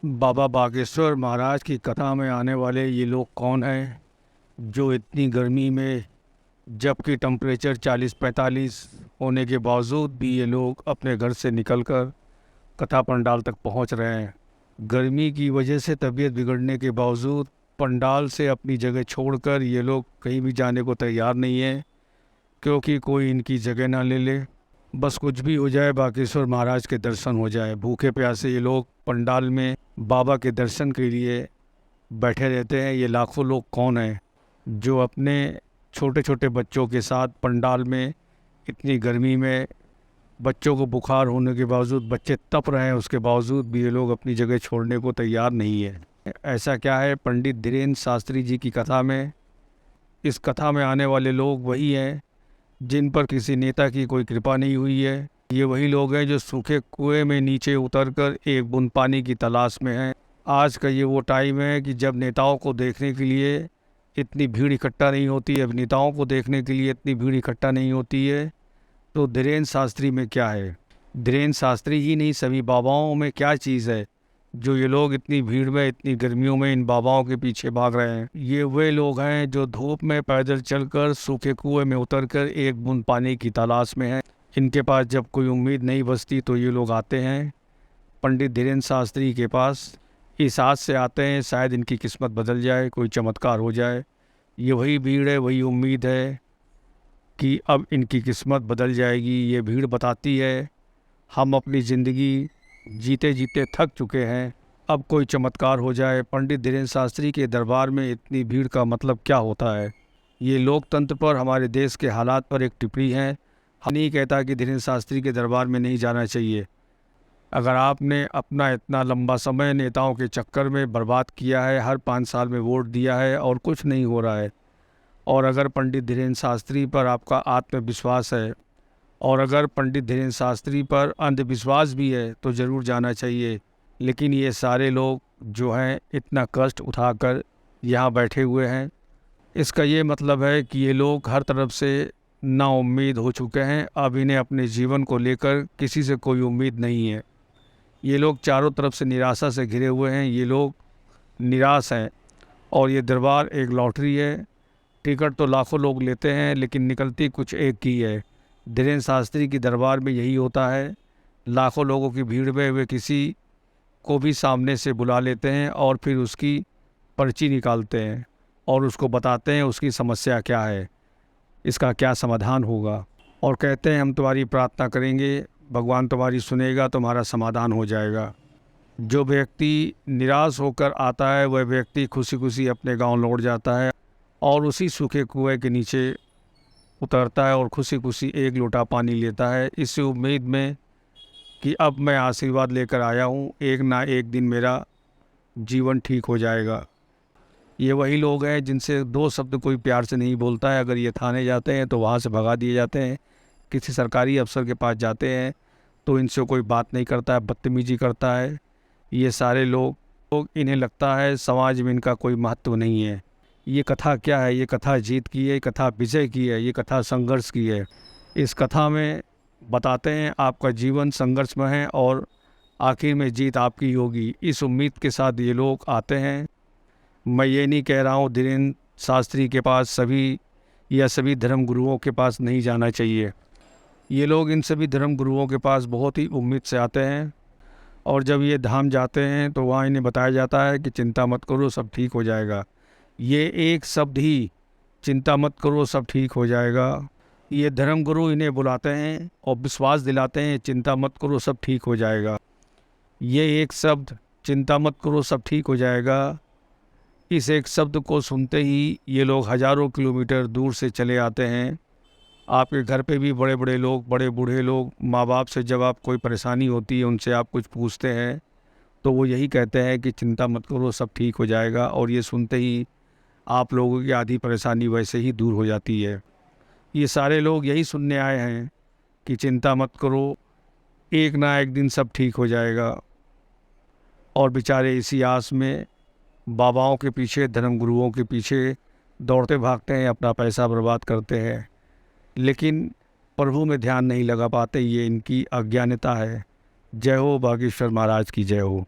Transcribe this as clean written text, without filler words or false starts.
बाबा बागेश्वर महाराज की कथा में आने वाले ये लोग कौन हैं जो इतनी गर्मी में, जबकि टेम्परेचर 40-45 होने के बावजूद भी ये लोग अपने घर से निकलकर कथा पंडाल तक पहुंच रहे हैं। गर्मी की वजह से तबीयत बिगड़ने के बावजूद पंडाल से अपनी जगह छोड़कर ये लोग कहीं भी जाने को तैयार नहीं हैं, क्योंकि कोई इनकी जगह ना ले ले। बस कुछ भी हो जाए, बागेश्वर महाराज के दर्शन हो जाए। भूखे प्यासे ये लोग पंडाल में बाबा के दर्शन के लिए बैठे रहते हैं। ये लाखों लोग कौन हैं जो अपने छोटे छोटे बच्चों के साथ पंडाल में इतनी गर्मी में, बच्चों को बुखार होने के बावजूद, बच्चे तप रहे हैं, उसके बावजूद भी ये लोग अपनी जगह छोड़ने को तैयार नहीं है। ऐसा क्या है? पंडित धीरेन्द्र शास्त्री जी की कथा में, इस कथा में आने वाले लोग वही हैं जिन पर किसी नेता की कोई कृपा नहीं हुई है। ये वही लोग हैं जो सूखे कुएं में नीचे उतरकर एक बूंद पानी की तलाश में हैं। आज का ये वो टाइम है कि जब नेताओं को देखने के लिए इतनी भीड़ इकट्ठा नहीं होती है, नेताओं को देखने के लिए इतनी भीड़ इकट्ठा नहीं होती है, तो धीरेन्द्र शास्त्री में क्या है? धीरेन्द्र शास्त्री ही नहीं, सभी बाबाओं में क्या चीज़ है जो ये लोग इतनी भीड़ में, इतनी गर्मियों में इन बाबाओं के पीछे भाग रहे हैं? ये वे लोग हैं जो धूप में पैदल चलकर सूखे कुएं में उतरकर एक बूंद पानी की तलाश में हैं। इनके पास जब कोई उम्मीद नहीं बचती तो ये लोग आते हैं पंडित धीरेन्द्र शास्त्री के पास। इस आस से आते हैं शायद इनकी किस्मत बदल जाए, कोई चमत्कार हो जाए। ये वही भीड़ है, वही उम्मीद है कि अब इनकी किस्मत बदल जाएगी। ये भीड़ बताती है हम अपनी ज़िंदगी जीते जीते थक चुके हैं, अब कोई चमत्कार हो जाए। पंडित धीरेन्द्र शास्त्री के दरबार में इतनी भीड़ का मतलब क्या होता है? ये लोकतंत्र पर, हमारे देश के हालात पर एक टिप्पणी है। हम नहीं कहता कि धीरेन्द्र शास्त्री के दरबार में नहीं जाना चाहिए। अगर आपने अपना इतना लंबा समय नेताओं के चक्कर में बर्बाद किया है, हर 5 साल में वोट दिया है और कुछ नहीं हो रहा है, और अगर पंडित धीरेन्द्र शास्त्री पर आपका आत्मविश्वास है, और अगर पंडित धीरेन्द्र शास्त्री पर अंधविश्वास भी है, तो ज़रूर जाना चाहिए। लेकिन ये सारे लोग जो हैं इतना कष्ट उठाकर यहाँ बैठे हुए हैं, इसका ये मतलब है कि ये लोग हर तरफ से नाउम्मीद हो चुके हैं। अब इन्हें अपने जीवन को लेकर किसी से कोई उम्मीद नहीं है। ये लोग चारों तरफ से निराशा से घिरे हुए हैं, ये लोग निराश हैं। और ये दरबार एक लॉटरी है। टिकट तो लाखों लोग लेते हैं, लेकिन निकलती कुछ एक की है। धीरेन्द्र शास्त्री की दरबार में यही होता है। लाखों लोगों की भीड़ में वे किसी को भी सामने से बुला लेते हैं और फिर उसकी पर्ची निकालते हैं और उसको बताते हैं उसकी समस्या क्या है, इसका क्या समाधान होगा, और कहते हैं हम तुम्हारी प्रार्थना करेंगे, भगवान तुम्हारी सुनेगा, तुम्हारा समाधान हो जाएगा। जो व्यक्ति निराश होकर आता है वह व्यक्ति खुशी खुशी अपने गांव लौट जाता है और उसी सूखे कुएं के नीचे उतरता है और खुशी खुशी एक लोटा पानी लेता है, इस उम्मीद में कि अब मैं आशीर्वाद लेकर आया हूँ, एक ना एक दिन मेरा जीवन ठीक हो जाएगा। ये वही लोग हैं जिनसे 2 शब्द कोई प्यार से नहीं बोलता है। अगर ये थाने जाते हैं तो वहाँ से भगा दिए जाते हैं, किसी सरकारी अफसर के पास जाते हैं तो इनसे कोई बात नहीं करता है, बदतमीजी करता है। ये सारे लोग इन्हें लगता है समाज में इनका कोई महत्व नहीं है। ये कथा क्या है? ये कथा जीत की है, ये कथा विजय की है, ये कथा संघर्ष की है। इस कथा में बताते हैं आपका जीवन संघर्ष में है और आखिर में जीत आपकी होगी। इस उम्मीद के साथ ये लोग आते हैं। मैं ये नहीं कह रहा हूँ धीरेन्द्र शास्त्री के पास सभी धर्म गुरुओं के पास नहीं जाना चाहिए। ये लोग इन सभी धर्म गुरुओं के पास बहुत ही उम्मीद से आते हैं, और जब ये धाम जाते हैं तो वहाँ इन्हें बताया जाता है कि चिंता मत करो, सब ठीक हो जाएगा। ये एक शब्द ही, चिंता मत करो सब ठीक हो जाएगा, ये धर्म गुरु इन्हें बुलाते हैं और विश्वास दिलाते हैं, चिंता मत करो सब ठीक हो जाएगा। ये एक शब्द, चिंता मत करो सब ठीक हो जाएगा, इस एक शब्द को सुनते ही ये लोग हज़ारों किलोमीटर दूर से चले आते हैं। आपके घर पे भी बड़े बड़े लोग, बड़े बूढ़े लोग, माँ बाप से जब आप कोई परेशानी होती है, उनसे आप कुछ पूछते हैं तो वो यही कहते हैं कि चिंता मत करो सब ठीक हो जाएगा, और ये सुनते ही आप लोगों की आधी परेशानी वैसे ही दूर हो जाती है। ये सारे लोग यही सुनने आए हैं कि चिंता मत करो, एक ना एक दिन सब ठीक हो जाएगा, और बेचारे इसी आस में बाबाओं के पीछे, धर्म गुरुओं के पीछे दौड़ते भागते हैं, अपना पैसा बर्बाद करते हैं, लेकिन प्रभु में ध्यान नहीं लगा पाते। ये इनकी अज्ञानता है। जय हो बागेश्वर महाराज की, जय हो।